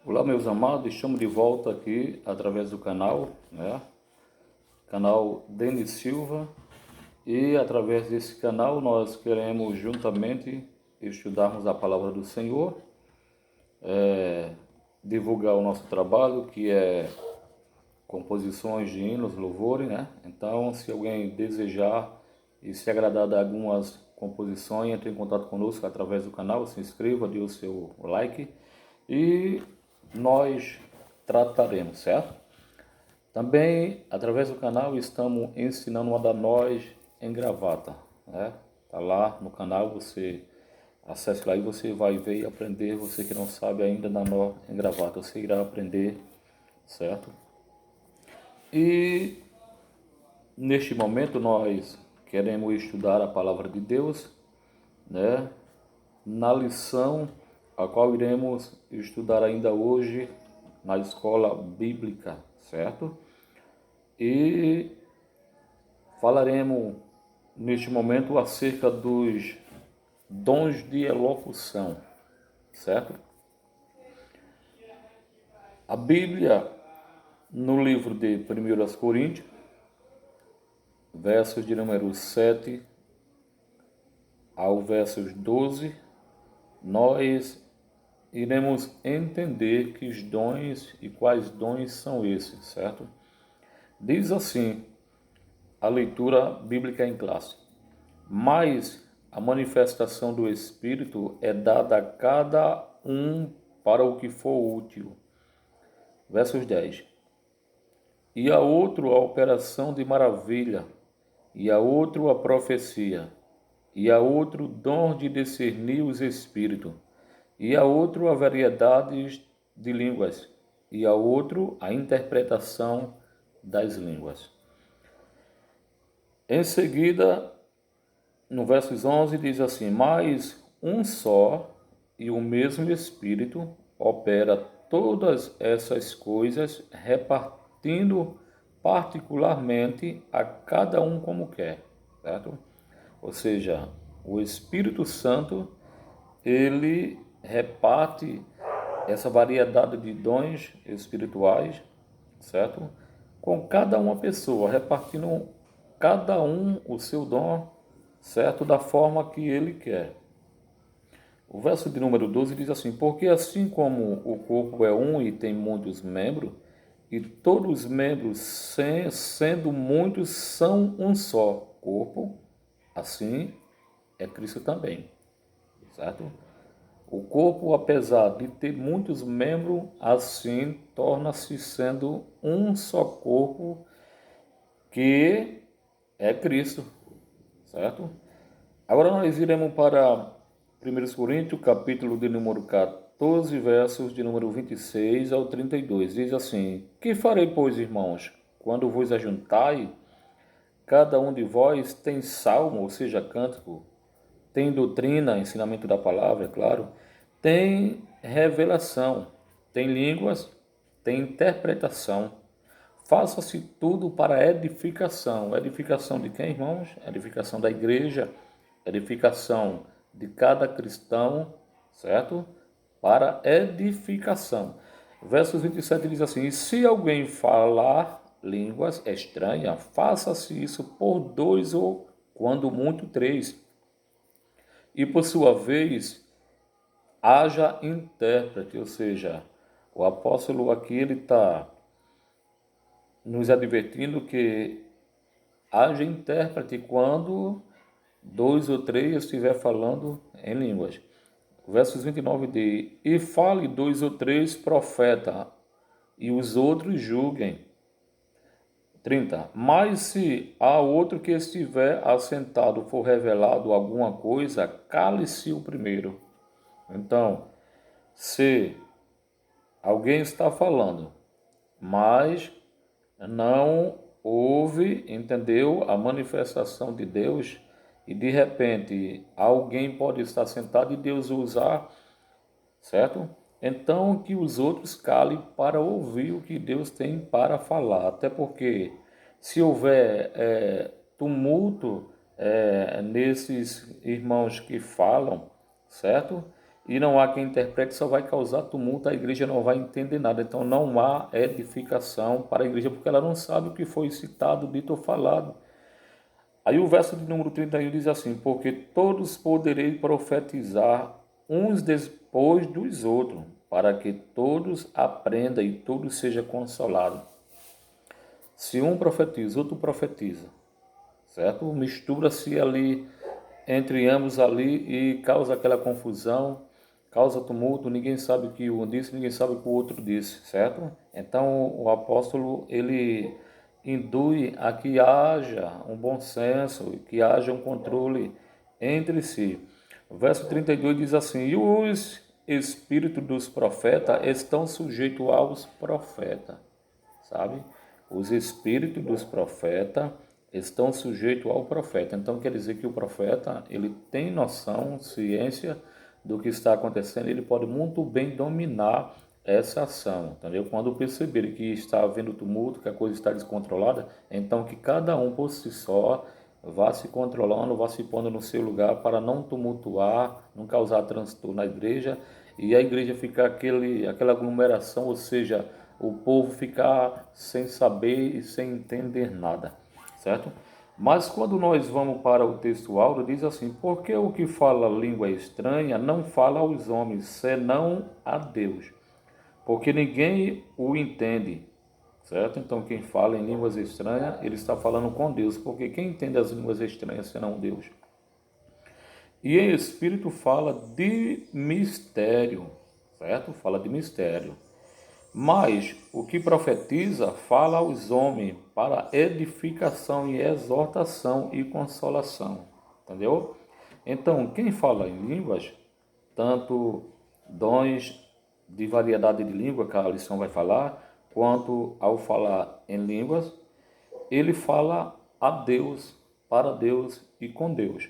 Olá, meus amados, estamos de volta aqui através do canal, Canal Denis Silva, e através desse canal nós queremos juntamente estudarmos a palavra do Senhor, divulgar o nosso trabalho, que é composições de hinos, louvores, Então, se alguém desejar e se agradar de algumas composições, entre em contato conosco através do canal, se inscreva, dê o seu like e nós trataremos, certo? Também, através do canal, estamos ensinando uma da nós em gravata, Tá lá no canal, você acesse lá e você vai ver e aprender. Você que não sabe ainda da nó em gravata, você irá aprender, certo? E neste momento nós queremos estudar a palavra de Deus, Na lição a qual iremos estudar ainda hoje na escola bíblica, certo? E falaremos neste momento acerca dos dons de elocução, certo? A Bíblia, no livro de 1 Coríntios, versos de número 7 ao versos 12, nós iremos entender que os dons e quais dons são esses, certo? Diz assim a leitura bíblica em classe: mas a manifestação do Espírito é dada a cada um para o que for útil. Versos 10. E a outro a operação de maravilha, e a outro a profecia, e a outro dom de discernir os espíritos, e a outro a variedades de línguas, e a outro a interpretação das línguas. Em seguida, no versos 11 diz assim: mas um só e o mesmo Espírito opera todas essas coisas, repartindo particularmente a cada um como quer, certo? Ou seja, o Espírito Santo, ele reparte essa variedade de dons espirituais, certo? Com cada uma pessoa, repartindo cada um o seu dom, certo? Da forma que ele quer. O verso de número 12 diz assim: porque assim como o corpo é um e tem muitos membros, e todos os membros, sendo muitos, são um só corpo, assim é Cristo também, certo? O corpo, apesar de ter muitos membros, assim torna-se sendo um só corpo, que é Cristo, certo? Agora nós iremos para 1 Coríntios, capítulo de número 14, versos de número 26 ao 32. Diz assim: que farei, pois, irmãos, quando vos ajuntai? Cada um de vós tem salmo, ou seja, cântico, tem doutrina, ensinamento da palavra, é claro, tem revelação, tem línguas, tem interpretação. Faça-se tudo para edificação. Edificação de quem, irmãos? Edificação da igreja, edificação de cada cristão, certo? Para edificação. Versos 27 diz assim: e se alguém falar línguas estranhas, faça-se isso por dois ou, quando muito, três. E por sua vez, haja intérprete, ou seja, o apóstolo aqui ele está nos advertindo que haja intérprete quando dois ou três estiver falando em línguas. Versos 29 diz: e fale dois ou três profetas, e os outros julguem. 30. Mas se a outro que estiver assentado for revelado alguma coisa, cale-se o primeiro. Então, se alguém está falando, mas não houve, entendeu, a manifestação de Deus, e de repente alguém pode estar sentado e Deus usar, certo? Então que os outros calem para ouvir o que Deus tem para falar, até porque se houver tumulto nesses irmãos que falam, certo? e não há quem interprete, só vai causar tumulto, a igreja não vai entender nada. Então não há edificação para a igreja, porque ela não sabe o que foi citado, dito ou falado. Aí o verso de número 31 diz assim: porque todos poderei profetizar uns depois dos outros, para que todos aprendam e todos sejam consolados. Se um profetiza, outro profetiza, certo? Mistura-se ali entre ambos ali e causa aquela confusão, causa tumulto, ninguém sabe o que um disse, ninguém sabe o que o outro disse, certo? Então o apóstolo, ele indui a que haja um bom senso, que haja um controle entre si. O verso 32 diz assim: e os espíritos dos profetas estão sujeitos aos profetas, sabe? Os espíritos dos profetas estão sujeitos ao profeta. Então quer dizer que o profeta, ele tem noção, ciência do que está acontecendo, ele pode muito bem dominar essa ação, entendeu? Quando perceber que está havendo tumulto, que a coisa está descontrolada, então que cada um por si só vá se controlando, vá se pondo no seu lugar para não tumultuar, não causar transtorno na igreja e a igreja ficar aquela aglomeração, ou seja, o povo ficar sem saber e sem entender nada, certo? Mas quando nós vamos para o texto áureo, diz assim: porque o que fala língua estranha não fala aos homens, senão a Deus, porque ninguém o entende, certo? Então quem fala em línguas estranhas, ele está falando com Deus, porque quem entende as línguas estranhas senão Deus? E em espírito fala de mistério, certo? Fala de mistério. Mas o que profetiza fala aos homens para edificação e exortação e consolação. Entendeu? Então, quem fala em línguas, tanto dons de variedade de língua, que a lição vai falar, quanto ao falar em línguas, ele fala a Deus, para Deus e com Deus.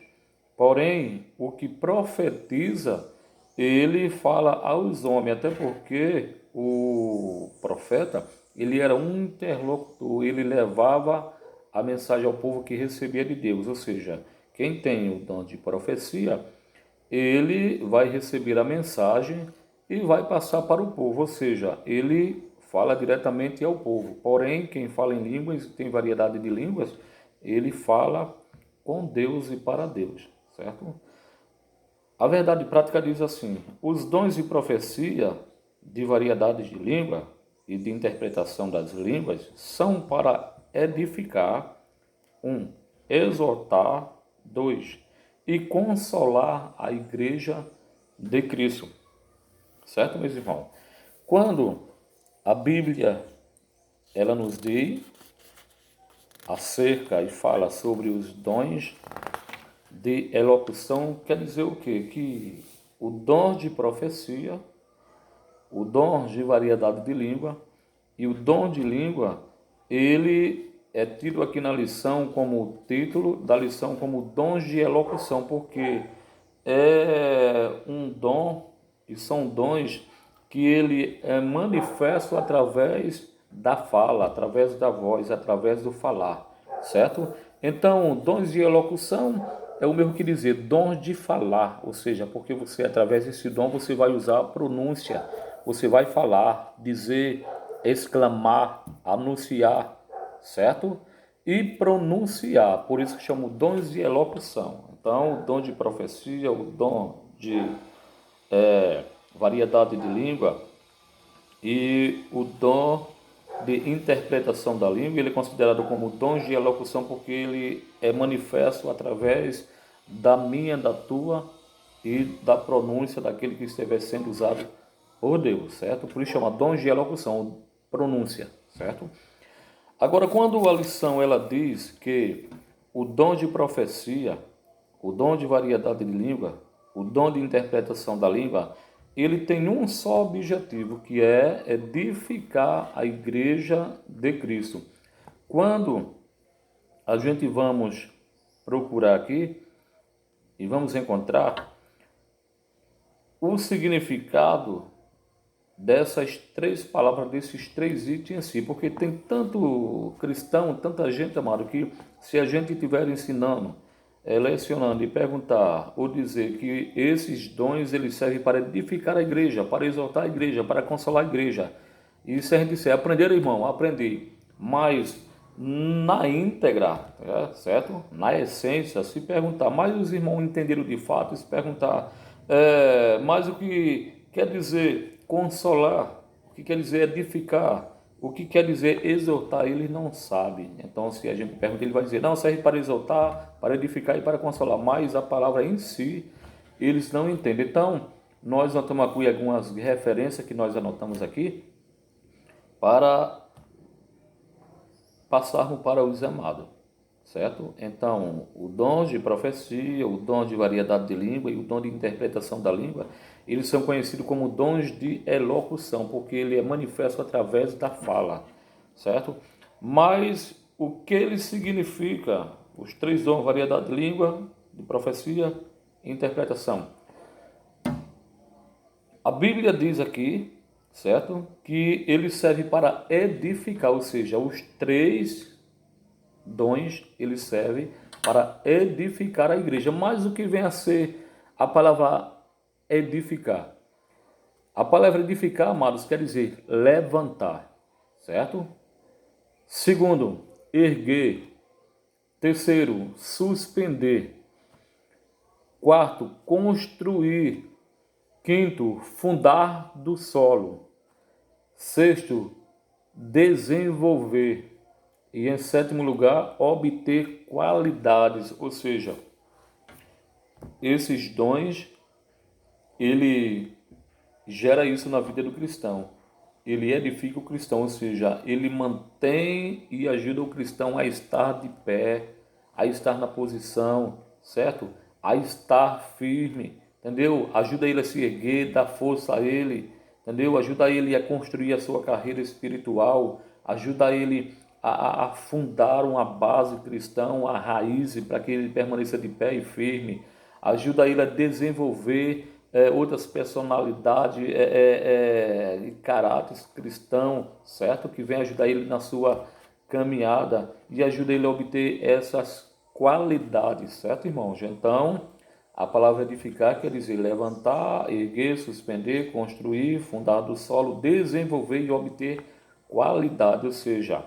Porém, o que profetiza, ele fala aos homens, até porque o profeta, ele era um interlocutor, ele levava a mensagem ao povo que recebia de Deus, ou seja, quem tem o dom de profecia, ele vai receber a mensagem e vai passar para o povo, ou seja, ele fala diretamente ao povo. Porém, quem fala em línguas, tem variedade de línguas, ele fala com Deus e para Deus, certo? A verdade prática diz assim: os dons de profecia, de variedades de língua e de interpretação das línguas são para edificar, exortar, e consolar a igreja de Cristo. Certo, meus irmãos? Quando a Bíblia ela nos diz acerca e fala sobre os dons de elocução, quer dizer o quê? Que o dom de profecia, o dom de variedade de língua e o dom de língua, ele é tido aqui na lição como título da lição como dons de elocução, porque é um dom e são dons que ele é manifesto através da fala, através da voz, através do falar, certo? Então, dons de elocução é o mesmo que dizer dons de falar, ou seja, porque você, através desse dom, você vai usar a pronúncia, você vai falar, dizer, exclamar, anunciar, certo? E pronunciar, por isso que chamo dons de elocução. Então, o dom de profecia, o dom de variedade de língua e o dom de interpretação da língua, ele é considerado como dom de elocução porque ele é manifesto através da minha, da tua e da pronúncia daquele que estiver sendo usado por Deus, certo? Por isso chama dom de elocução, pronúncia, certo? Agora, quando a lição ela diz que o dom de profecia, o dom de variedade de língua, o dom de interpretação da língua, ele tem um só objetivo, que é edificar a igreja de Cristo. Quando a gente vamos procurar aqui e vamos encontrar o significado dessas três palavras, desses três itens em si, porque tem tanto cristão, tanta gente, amado, que se a gente estiver ensinando lecionando e perguntar ou dizer que esses dons eles servem para edificar a igreja, para exortar a igreja, para consolar a igreja. E se a gente disser aprender, irmão, aprender, mas na íntegra, certo? Na essência, se perguntar, mas os irmãos entenderam de fato, se perguntar, mas o que quer dizer consolar, o que quer dizer edificar, o que quer dizer exortar, ele não sabe. Então, se a gente pergunta, ele vai dizer, não, serve para exortar, para edificar e para consolar, mas a palavra em si, eles não entendem. Então, nós anotamos aqui algumas referências que nós anotamos aqui, para passarmos para os amados, certo? Então, o dom de profecia, o dom de variedade de língua e o dom de interpretação da língua, eles são conhecidos como dons de elocução, porque ele é manifesto através da fala, certo? Mas o que ele significa? Os três dons, variedade de língua, de profecia e interpretação. A Bíblia diz aqui, certo? Que ele serve para edificar, ou seja, os três dons, ele serve para edificar a igreja. Mas o que vem a ser a palavra edificar? A palavra edificar, amados, quer dizer levantar, certo? Segundo, erguer. Terceiro, suspender. Quarto, construir. Quinto, fundar do solo. Sexto, desenvolver. E em sétimo lugar, obter qualidades. Ou seja, esses dons, ele gera isso na vida do cristão. Ele edifica o cristão, ou seja, ele mantém e ajuda o cristão a estar de pé, a estar na posição, certo? A estar firme, entendeu? Ajuda ele a se erguer, dá força a ele, entendeu? Ajuda ele a construir a sua carreira espiritual, ajuda ele a fundar uma base cristã, a raiz, para que ele permaneça de pé e firme, ajuda ele a desenvolver outras personalidades e caráteres cristãos, certo? Que vem ajudar ele na sua caminhada e ajuda ele a obter essas qualidades, certo, irmãos? Então, a palavra edificar quer dizer levantar, erguer, suspender, construir, fundar do solo, desenvolver e obter qualidade, ou seja,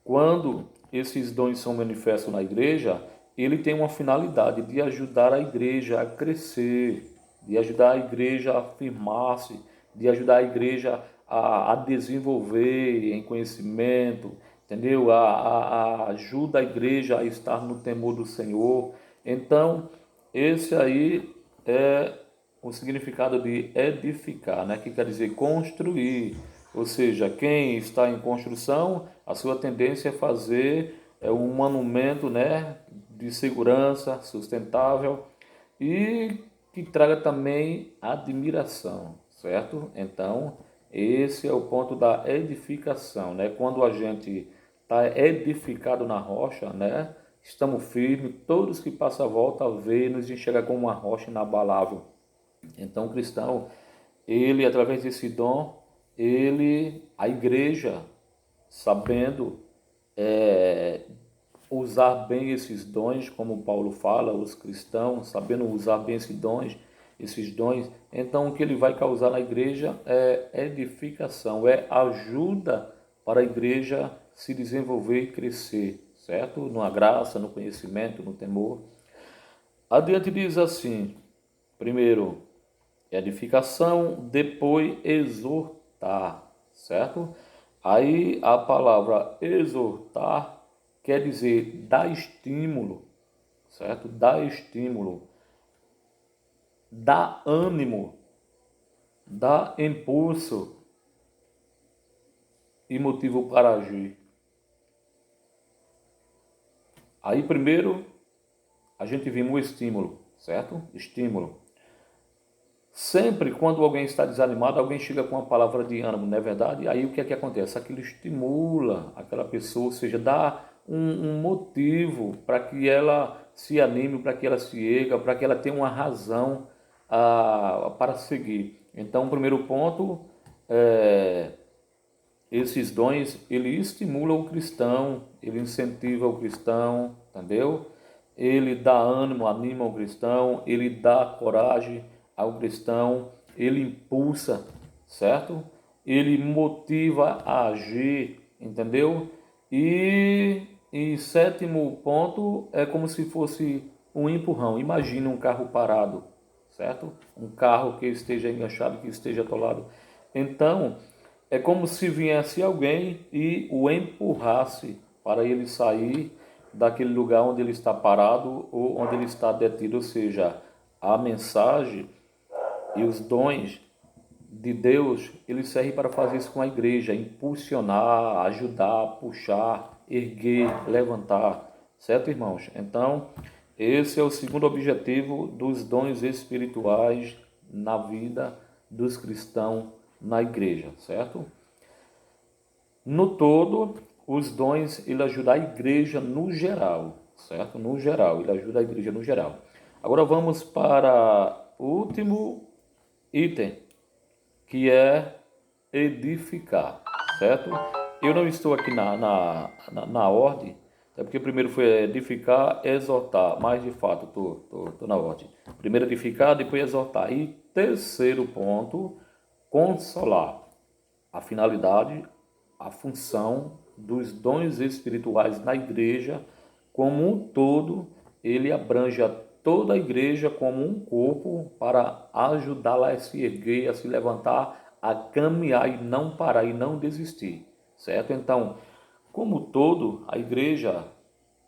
quando esses dons são manifestos na igreja, ele tem uma finalidade de ajudar a igreja a crescer, de ajudar a igreja a afirmar-se, de ajudar a igreja a desenvolver em conhecimento, entendeu? Ajuda a igreja a estar no temor do Senhor. Então, esse aí é o significado de edificar, né? Que quer dizer construir. Ou seja, quem está em construção, a sua tendência é fazer um monumento, né, de segurança, sustentável e que traga também admiração, certo? Então, esse é o ponto da edificação, né? Quando a gente está edificado na rocha, né? Estamos firmes, todos que passam a volta vê nos enxerga como uma rocha inabalável. Então, o cristão, ele, através desse dom, a igreja, sabendo usar bem esses dons, como Paulo fala, os cristãos, sabendo usar bem esses dons, então o que ele vai causar na igreja é edificação, é ajuda para a igreja se desenvolver e crescer, certo? Na graça, no conhecimento, no temor. Adiante diz assim, primeiro, edificação, depois exortar, certo? Aí a palavra exortar quer dizer dar estímulo, certo? Dar estímulo, dar ânimo, dar impulso e motivo para agir. Aí primeiro a gente viu o estímulo, certo? Estímulo. Sempre quando alguém está desanimado, alguém chega com uma palavra de ânimo, não é verdade? Aí o que é que acontece? Aquilo estimula aquela pessoa, ou seja, dá um motivo para que ela se anime, para que ela se erga, para que ela tenha uma razão para seguir. Então, o primeiro ponto, esses dons, ele estimula o cristão, ele incentiva o cristão, entendeu? ele dá ânimo, anima o cristão, ele dá coragem ao cristão, ele impulsa, certo? Ele motiva a agir, entendeu? E sétimo ponto é como se fosse um empurrão. Imagina um carro parado, certo? Um carro que esteja enganchado, que esteja atolado. Então, é como se viesse alguém e o empurrasse para ele sair daquele lugar onde ele está parado ou onde ele está detido. Ou seja, a mensagem e os dons de Deus, ele serve para fazer isso com a igreja, impulsionar, ajudar, puxar, erguer, levantar, certo, irmãos? Então, esse é o segundo objetivo dos dons espirituais na vida dos cristãos na igreja, certo? No todo, os dons, ele ajuda a igreja no geral, certo? No geral, ele ajuda a igreja no geral. Agora vamos para o último item, que é edificar, certo? Eu não estou aqui na ordem, até porque primeiro foi edificar, exortar, mas de fato estou na ordem. Primeiro edificar, depois exortar. E terceiro ponto, consolar. A finalidade, a função dos dons espirituais na igreja como um todo, ele abrange a toda a igreja como um corpo para ajudá-la a se erguer, a se levantar, a caminhar e não parar e não desistir, certo? Então, como todo, a igreja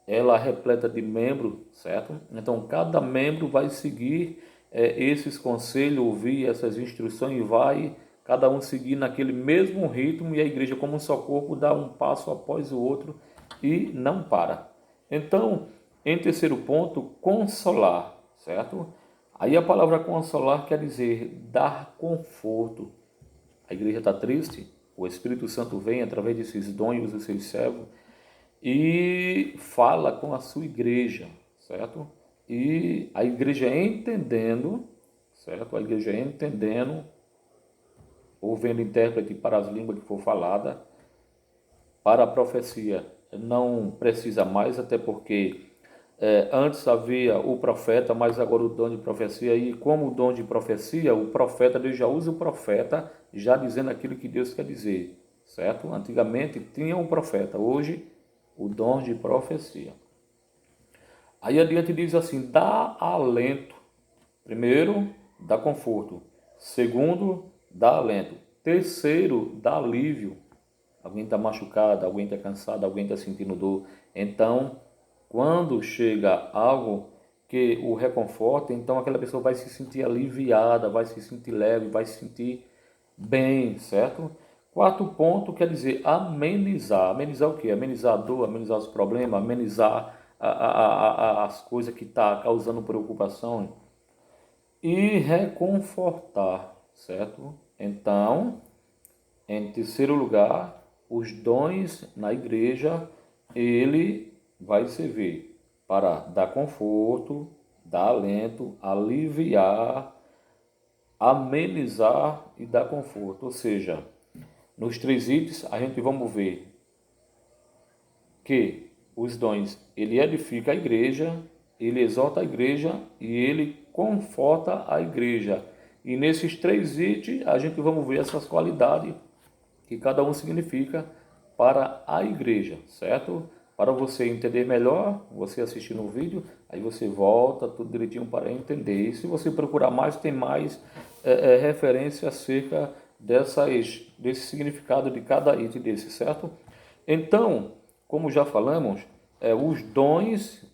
ela é repleta de membros, certo? Então, cada membro vai seguir esses conselhos, ouvir essas instruções e vai cada um seguir naquele mesmo ritmo e a igreja como um só corpo dá um passo após o outro e não para. Então, em terceiro ponto, consolar, certo? Aí a palavra consolar quer dizer dar conforto. A igreja está triste, o Espírito Santo vem através desses dons dos seus servos e fala com a sua igreja, certo? E a igreja entendendo, certo? A igreja entendendo, ouvendo intérprete para as línguas que for falada, para a profecia não precisa mais, até porque antes havia o profeta, mas agora o dom de profecia, e como o dom de profecia, o profeta, Deus já usa o profeta, já dizendo aquilo que Deus quer dizer, certo? Antigamente tinha um profeta, hoje o dom de profecia. Aí adiante diz assim, dá alento. Primeiro, dá conforto. Segundo, dá alento. Terceiro, dá alívio. Alguém está machucado, alguém está cansado, alguém está sentindo dor. Então, quando chega algo que o reconforta, então aquela pessoa vai se sentir aliviada, vai se sentir leve, vai se sentir bem, certo? Quarto ponto quer dizer amenizar. Amenizar o quê? Amenizar a dor, amenizar os problemas, amenizar as coisas que estão causando preocupação e reconfortar, certo? Então, em terceiro lugar, os dons na igreja, ele vai servir para dar conforto, dar alento, aliviar, amenizar e dar conforto. Ou seja, nos três itens a gente vamos ver que os dons, ele edifica a igreja, ele exorta a igreja e ele conforta a igreja. E nesses três itens a gente vamos ver essas qualidades que cada um significa para a igreja, certo? Para você entender melhor, você assistindo o vídeo, aí você volta tudo direitinho para entender. E se você procurar mais, tem mais referência acerca desse significado de cada item desse, certo? Então, como já falamos, os dons,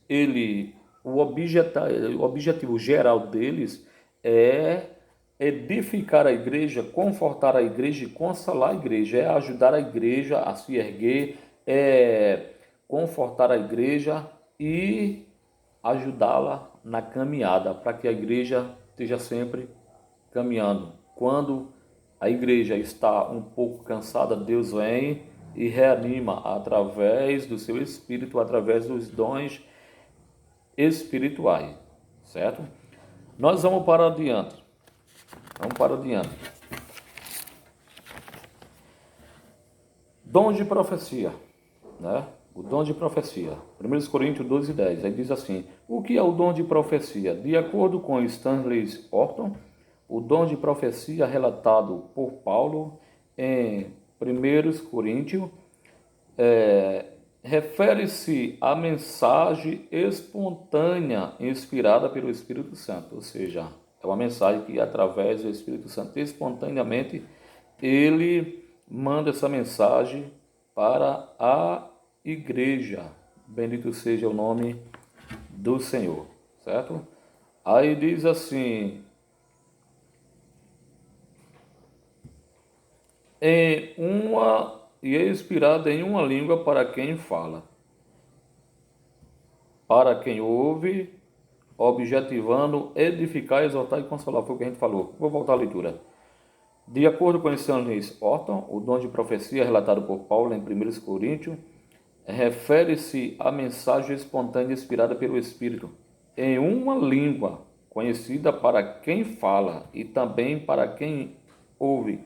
o objetivo geral deles é edificar a igreja, confortar a igreja e consolar a igreja, é ajudar a igreja a se erguer, é confortar a igreja e ajudá-la na caminhada, para que a igreja esteja sempre caminhando. Quando a igreja está um pouco cansada, Deus vem e reanima através do seu espírito, através dos dons espirituais, certo? Nós vamos para adiante. Vamos para adiante. Dom de profecia, né? O dom de profecia. 1 Coríntios 12:10. Aí diz assim: o que é o dom de profecia? De acordo com Stanley Orton, o dom de profecia relatado por Paulo em 1 Coríntios refere-se à mensagem espontânea inspirada pelo Espírito Santo, ou seja, é uma mensagem que através do Espírito Santo espontaneamente ele manda essa mensagem para a igreja. Bendito seja o nome do Senhor, certo? Aí diz assim, e é inspirada em uma língua para quem fala, para quem ouve, objetivando, edificar, exortar e consolar. Foi o que a gente falou. Vou voltar à leitura. De acordo com Stanley Orton, o dom de profecia relatado por Paulo em 1 Coríntios refere-se à mensagem espontânea inspirada pelo Espírito, em uma língua conhecida para quem fala e também para quem ouve,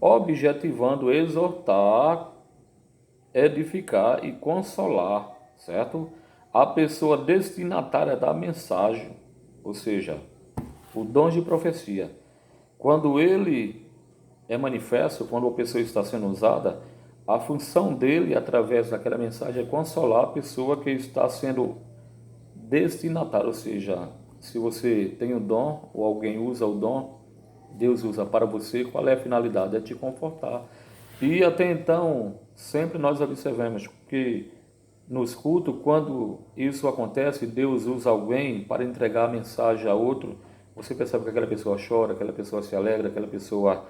objetivando exortar, edificar e consolar, certo? A pessoa destinatária da mensagem, ou seja, o dom de profecia. Quando ele é manifesto, quando a pessoa está sendo usada, a função dele, através daquela mensagem, é consolar a pessoa que está sendo destinatária, ou seja, se você tem o dom, ou alguém usa o dom, Deus usa para você, qual é a finalidade? É te confortar. E até então, sempre nós observamos que nos cultos, quando isso acontece, Deus usa alguém para entregar a mensagem a outro, você percebe que aquela pessoa chora, aquela pessoa se alegra, aquela pessoa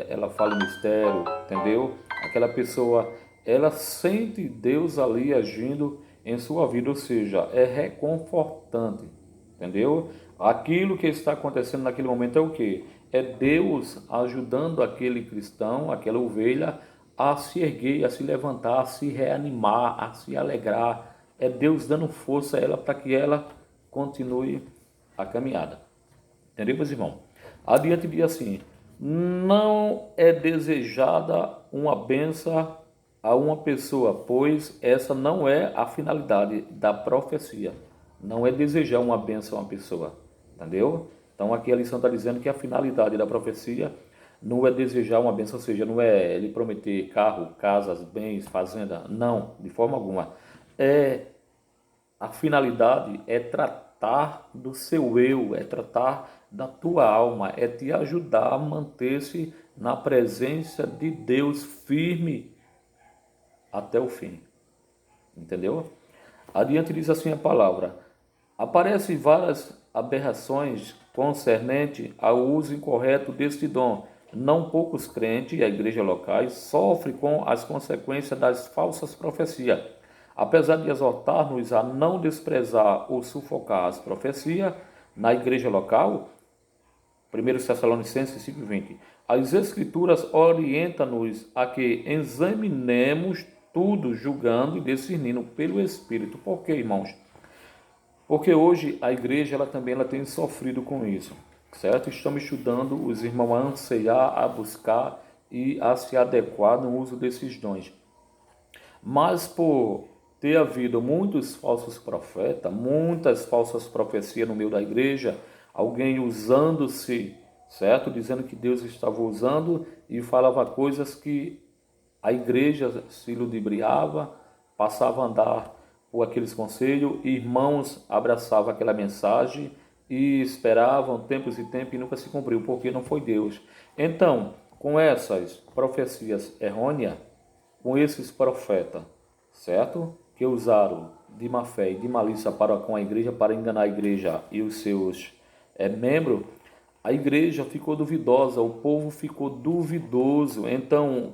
ela fala em mistério, entendeu? Aquela pessoa, ela sente Deus ali agindo em sua vida, ou seja, é reconfortante, entendeu? Aquilo que está acontecendo naquele momento é o quê? É Deus ajudando aquele cristão, aquela ovelha, a se erguer, a se levantar, a se reanimar, a se alegrar. É Deus dando força a ela para que ela continue a caminhada. Entendeu, meus irmãos? Adiante diz assim: não é desejada uma benção a uma pessoa, pois essa não é a finalidade da profecia. Não é desejar uma benção a uma pessoa, entendeu? Então aqui a lição está dizendo que a finalidade da profecia não é desejar uma benção, ou seja, não é ele prometer carro, casas, bens, fazenda, não, de forma alguma. A finalidade é tratar do seu eu, é tratar da tua alma, é te ajudar a manter-se na presença de Deus firme até o fim. Entendeu? Adiante diz assim a palavra: aparecem várias aberrações concernente ao uso incorreto deste dom. Não poucos crentes e a igreja locais sofrem com as consequências das falsas profecias. Apesar de exortar-nos a não desprezar ou sufocar as profecias, na igreja local, 1 Tessalonicenses 5:20, as Escrituras orientam-nos a que examinemos tudo, julgando e discernindo pelo Espírito. Por quê, irmãos? Porque hoje a igreja ela tem sofrido com isso, certo? Estamos estudando os irmãos a anseiar, a buscar e a se adequar no uso desses dons. Mas por ter havido muitos falsos profetas, muitas falsas profecias no meio da igreja, alguém usando-se, certo? Dizendo que Deus estava usando e falava coisas que a igreja se ludibriava, passava a andar por aqueles conselhos, irmãos abraçavam aquela mensagem e esperavam tempos e tempos e nunca se cumpriu, porque não foi Deus. Então, com essas profecias errôneas, com esses profetas, certo? Que usaram de má fé e de malícia para com a igreja, para enganar a igreja e os seus membros, a igreja ficou duvidosa, o povo ficou duvidoso. Então,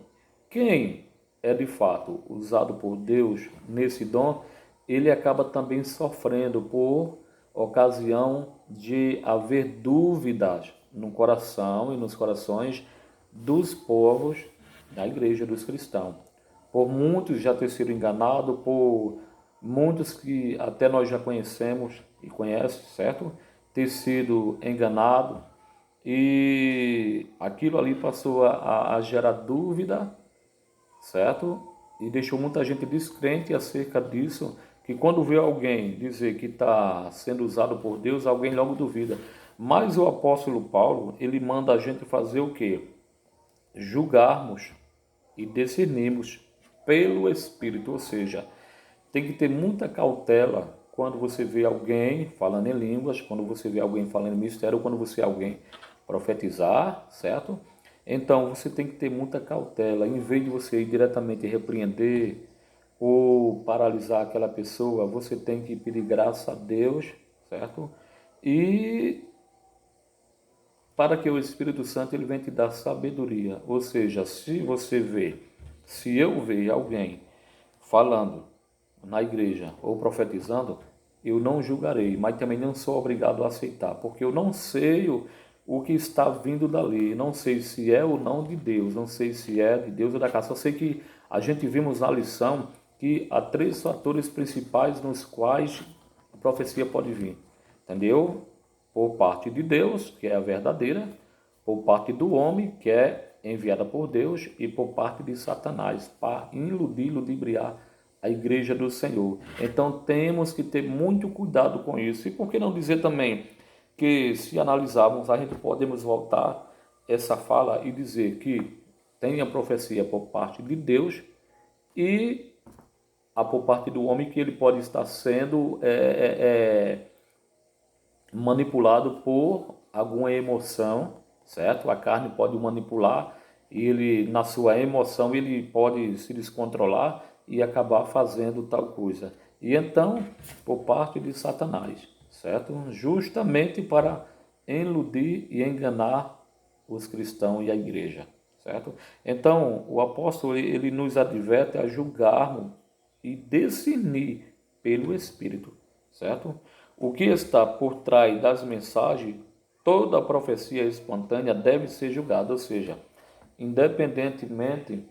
quem é de fato usado por Deus nesse dom, ele acaba também sofrendo por ocasião de haver dúvidas no coração e nos corações dos povos da igreja, dos cristãos. Por muitos já ter sido enganado, por muitos que até nós já conhecemos e conhecem, certo? Ter sido enganado e aquilo ali passou a gerar dúvida, certo? e deixou muita gente descrente acerca disso, que quando vê alguém dizer que está sendo usado por Deus, alguém logo duvida. Mas o apóstolo Paulo, ele manda a gente fazer o quê? Julgarmos e discernirmos pelo Espírito, ou seja, tem que ter muita cautela quando você vê alguém falando em línguas, quando você vê alguém falando em mistério, quando você vê alguém profetizar, certo? Então você tem que ter muita cautela, em vez de você ir diretamente repreender ou paralisar aquela pessoa, você tem que pedir graça a Deus, certo? E para que o Espírito Santo ele venha te dar sabedoria. Ou seja, se eu ver alguém falando na igreja ou profetizando, eu não julgarei, mas também não sou obrigado a aceitar, porque eu não sei o que está vindo dali, não sei se é ou não de Deus, não sei se é de Deus ou da casa, só sei que a gente vimos na lição que há três fatores principais nos quais a profecia pode vir, entendeu? Por parte de Deus, que é a verdadeira, por parte do homem, que é enviada por Deus, e por parte de Satanás, para iludir, ludibriar a igreja do Senhor. Então temos que ter muito cuidado com isso. E por que não dizer também que, se analisarmos, a gente podemos voltar essa fala e dizer que tem a profecia por parte de Deus e a por parte do homem, que ele pode estar sendo manipulado por alguma emoção, certo? A carne pode manipular e ele, na sua emoção, ele pode se descontrolar e acabar fazendo tal coisa. E então, por parte de Satanás, certo? Justamente para iludir e enganar os cristãos e a igreja, certo? Então, o apóstolo ele nos adverte a julgarmos e discernir pelo Espírito, certo? O que está por trás das mensagens, toda profecia espontânea deve ser julgada, ou seja, independentemente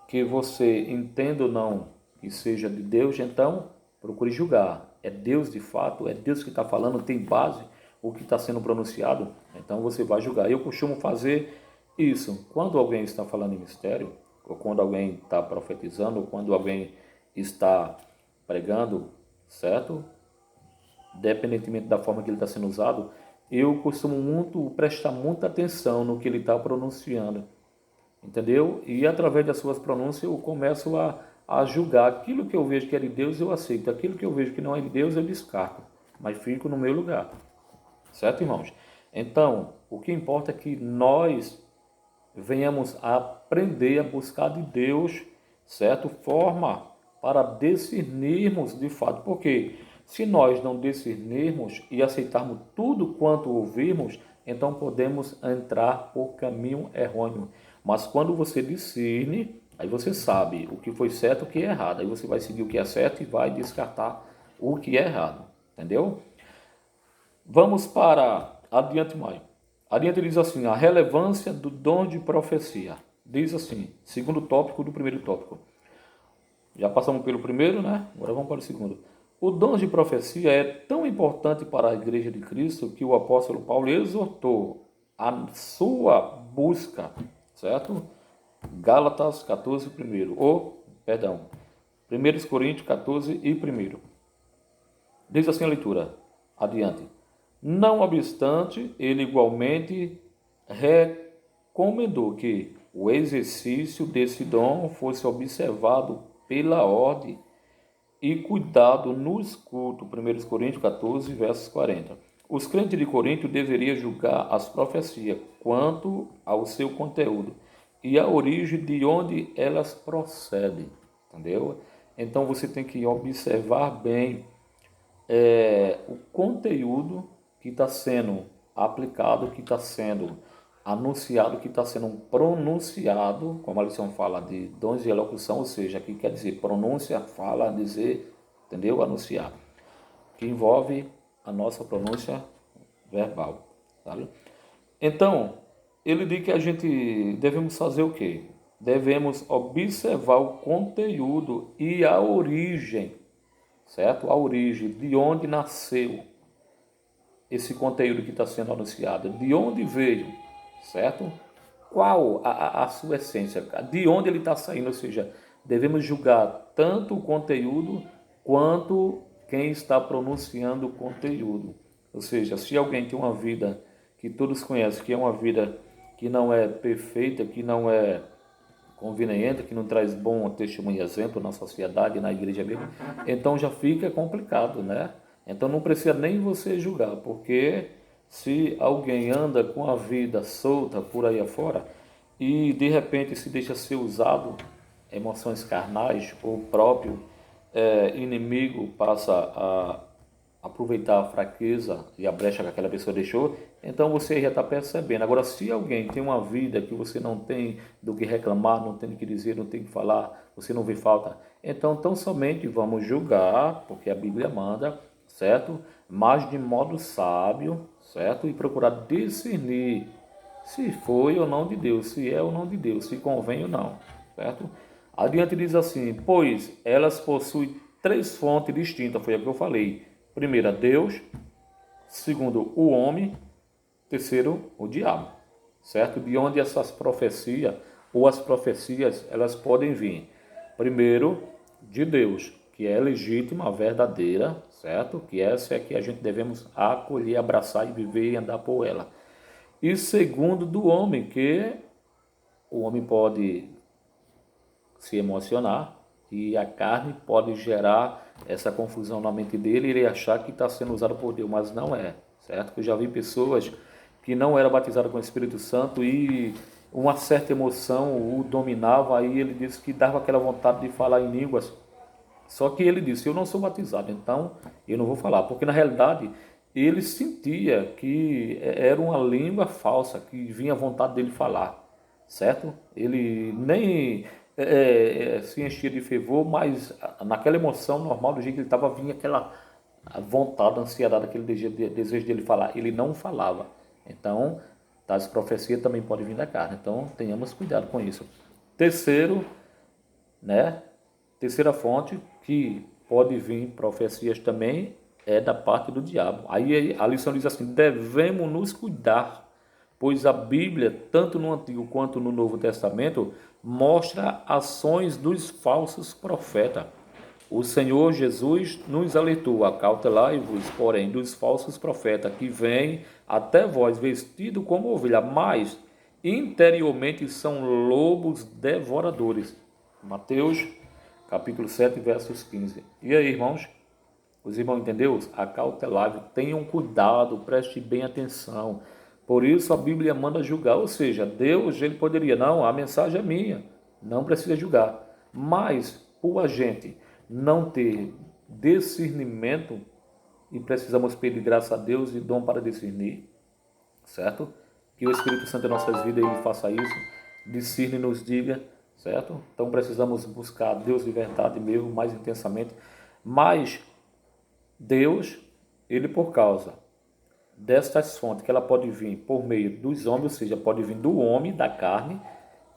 que você entenda ou não que seja de Deus, então procure julgar. É Deus de fato? É Deus que está falando? Tem base o que está sendo pronunciado? Então você vai julgar. Eu costumo fazer isso quando alguém está falando em mistério, ou quando alguém está profetizando, ou quando alguém está pregando, certo? Dependentemente da forma que ele está sendo usado, eu costumo prestar muita atenção no que ele está pronunciando, entendeu? E através das suas pronúncias eu começo a julgar. Aquilo que eu vejo que é de Deus eu aceito, aquilo que eu vejo que não é de Deus eu descarto, mas fico no meu lugar, certo, irmãos? Então, o que importa é que nós venhamos a aprender a buscar de Deus, certo? Forma para discernirmos de fato, porque se nós não discernirmos e aceitarmos tudo quanto ouvirmos, então podemos entrar por caminho errôneo. Mas quando você discerne, aí você sabe o que foi certo e o que é errado. Aí você vai seguir o que é certo e vai descartar o que é errado. Entendeu? Vamos para adiante mais. Adiante diz assim, a relevância do dom de profecia. Diz assim, segundo tópico do primeiro tópico. Já passamos pelo primeiro, né? Agora vamos para o segundo. O dom de profecia é tão importante para a Igreja de Cristo que o apóstolo Paulo exortou a sua busca, certo? Gálatas 14, primeiro, ou, perdão, 1 Coríntios 14 e primeiro. Diz assim a leitura, adiante. Não obstante, ele igualmente recomendou que o exercício desse dom fosse observado pela ordem e cuidado nos cultos. 1 Coríntios 14, versos 40. Os crentes de Corinto deveriam julgar as profecias quanto ao seu conteúdo e a origem de onde elas procedem, entendeu? Então você tem que observar bem o conteúdo que está sendo aplicado, que está sendo anunciado, que está sendo pronunciado, como a lição fala de dons de elocução, ou seja, que quer dizer pronúncia, fala, dizer, entendeu? Anunciar, que envolve a nossa pronúncia verbal, sabe? Então, ele diz que a gente devemos fazer o quê? Devemos observar o conteúdo e a origem, certo? A origem, de onde nasceu esse conteúdo que está sendo anunciado, de onde veio, certo? Qual a sua essência, de onde ele está saindo, ou seja, devemos julgar tanto o conteúdo quanto quem está pronunciando o conteúdo. Ou seja, se alguém tem uma vida que todos conhecem, que é uma vida que não é perfeita, que não é conveniente, que não traz bom testemunho e exemplo na sociedade, na igreja mesmo, então já fica complicado, né? Então não precisa nem você julgar, porque se alguém anda com a vida solta por aí afora e de repente se deixa ser usado, emoções carnais, ou o próprio inimigo passa a aproveitar a fraqueza e a brecha que aquela pessoa deixou, então você já está percebendo. Agora, se alguém tem uma vida que você não tem do que reclamar, não tem do que dizer, não tem o que falar, você não vê falta, então tão somente vamos julgar, porque a Bíblia manda, certo? Mas de modo sábio, certo? E procurar discernir se foi ou não de Deus, se é ou não de Deus, se convém ou não, certo? Adiante diz assim, pois elas possuem três fontes distintas, foi o que eu falei. Primeiro, Deus. Segundo, o homem. Terceiro, o diabo. Certo? De onde essas profecias, ou as profecias, elas podem vir? Primeiro, de Deus, que é legítima, verdadeira, certo? Que essa é que a gente devemos acolher, abraçar e viver e andar por ela. E segundo, do homem, que o homem pode se emocionar e a carne pode gerar essa confusão na mente dele e ele achar que está sendo usado por Deus, mas não é, certo? Eu já vi pessoas que não eram batizadas com o Espírito Santo e uma certa emoção o dominava, aí ele disse que dava aquela vontade de falar em línguas, só que ele disse, eu não sou batizado, então eu não vou falar, porque na realidade ele sentia que era uma língua falsa, que vinha a vontade dele falar, certo? Ele nem se enchia de fervor, mas naquela emoção normal, do jeito que ele estava, vinha aquela vontade, ansiedade, aquele desejo dele falar. Ele não falava. Então, tais profecias também podem vir da carne. Então, tenhamos cuidado com isso. Terceiro, né? Terceira fonte que pode vir profecias também é da parte do diabo. Aí a lição diz assim: devemos nos cuidar, pois a Bíblia, tanto no Antigo quanto no Novo Testamento, mostra ações dos falsos profetas. O Senhor Jesus nos alertou: acautelai-vos, porém, dos falsos profetas que vêm até vós vestidos como ovelha, mas interiormente são lobos devoradores. Mateus capítulo 7, versos 15. E aí, irmãos? Os irmãos entenderam? Acautelai-vos, tenham cuidado, preste bem atenção. Por isso a Bíblia manda julgar, ou seja, Deus, ele poderia, não, a mensagem é minha, não precisa julgar. Mas, por a gente não ter discernimento, e precisamos pedir graça a Deus e dom para discernir, certo? Que o Espírito Santo em nossas vidas ele faça isso, discerne e nos diga, certo? Então precisamos buscar Deus de verdade mesmo, mais intensamente. Mas Deus, ele por causa destas fontes que ela pode vir por meio dos homens, ou seja, pode vir do homem, da carne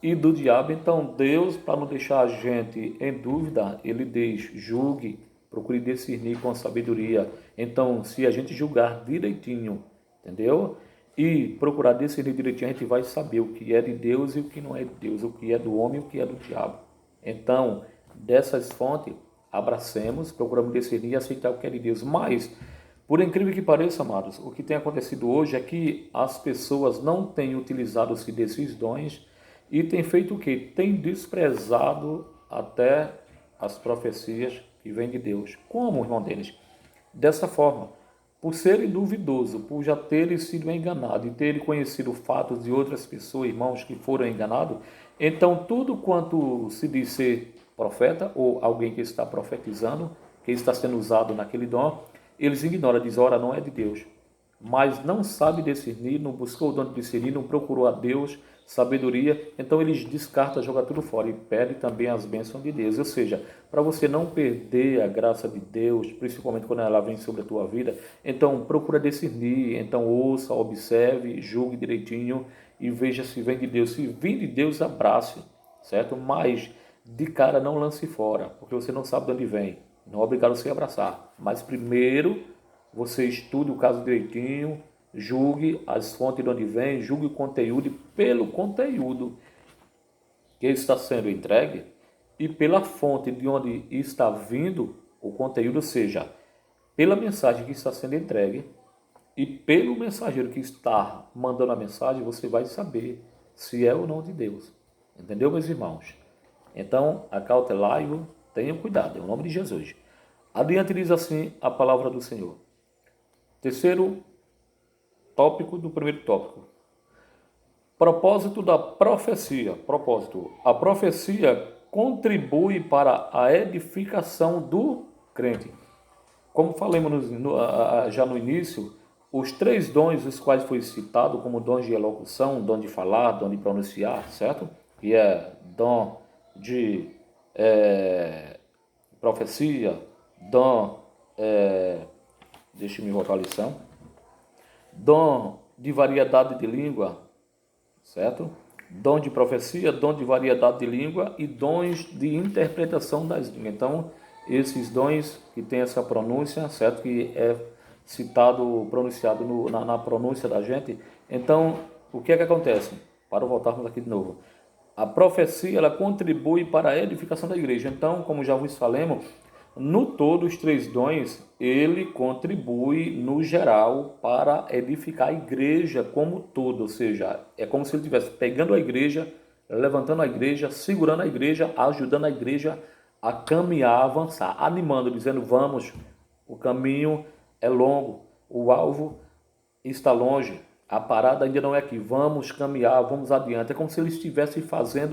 e do diabo. Então Deus, para não deixar a gente em dúvida, ele diz, julgue, procure discernir com sabedoria. Então, se a gente julgar direitinho, entendeu? E procurar discernir direitinho, a gente vai saber o que é de Deus e o que não é de Deus, o que é do homem e o que é do diabo. Então, dessas fontes, abracemos, procuramos discernir e aceitar o que é de Deus. Mas, por incrível que pareça, amados, o que tem acontecido hoje é que as pessoas não têm utilizado-se desses dons e têm feito o quê? Têm desprezado até as profecias que vêm de Deus. Como, irmão deles? Dessa forma, por serem duvidoso, por já terem sido enganados e terem conhecido fatos de outras pessoas, irmãos, que foram enganados, então tudo quanto se diz ser profeta ou alguém que está profetizando, que está sendo usado naquele dom, eles ignoram, dizem, ora, não é de Deus. Mas não sabe discernir, não buscou o dom de discernir, não procurou a Deus, sabedoria, então eles descartam, jogam tudo fora e perdem também as bênçãos de Deus. Ou seja, para você não perder a graça de Deus, principalmente quando ela vem sobre a tua vida, então procura discernir, então ouça, observe, julgue direitinho e veja se vem de Deus. Se vem de Deus, abrace, certo? Mas de cara não lance fora, porque você não sabe de onde vem. Não é obrigado a se abraçar. Mas primeiro você estude o caso direitinho, julgue as fontes de onde vem, julgue o conteúdo e pelo conteúdo que está sendo entregue, e pela fonte de onde está vindo o conteúdo, ou seja, pela mensagem que está sendo entregue e pelo mensageiro que está mandando a mensagem, você vai saber se é ou não de Deus. Entendeu, meus irmãos? Então, acautelai-vos, tenham cuidado, em nome de Jesus. Adiante diz assim a palavra do Senhor. Terceiro tópico do primeiro tópico. Propósito da profecia. Propósito. A profecia contribui para a edificação do crente. Como falamos já no início, os três dons, os quais foi citado como dons de elocução, dom de falar, dom de pronunciar, certo? Que é dom de profecia, dom, deixa eu me voltar a lição, dom de variedade de língua, certo? Dom de profecia, dom de variedade de língua e dons de interpretação das línguas. Então, esses dons que tem essa pronúncia, certo? Que é citado, pronunciado na pronúncia da gente. Então, o que é que acontece? Para voltarmos aqui de novo. A profecia, ela contribui para a edificação da igreja. Então, como já vos falamos, no todo, os três dons, ele contribui, no geral, para edificar a igreja como todo. Ou seja, é como se ele estivesse pegando a igreja, levantando a igreja, segurando a igreja, ajudando a igreja a caminhar, a avançar, animando, dizendo, vamos, o caminho é longo, o alvo está longe, a parada ainda não é aqui, vamos caminhar, vamos adiante. É como se ele estivesse fazendo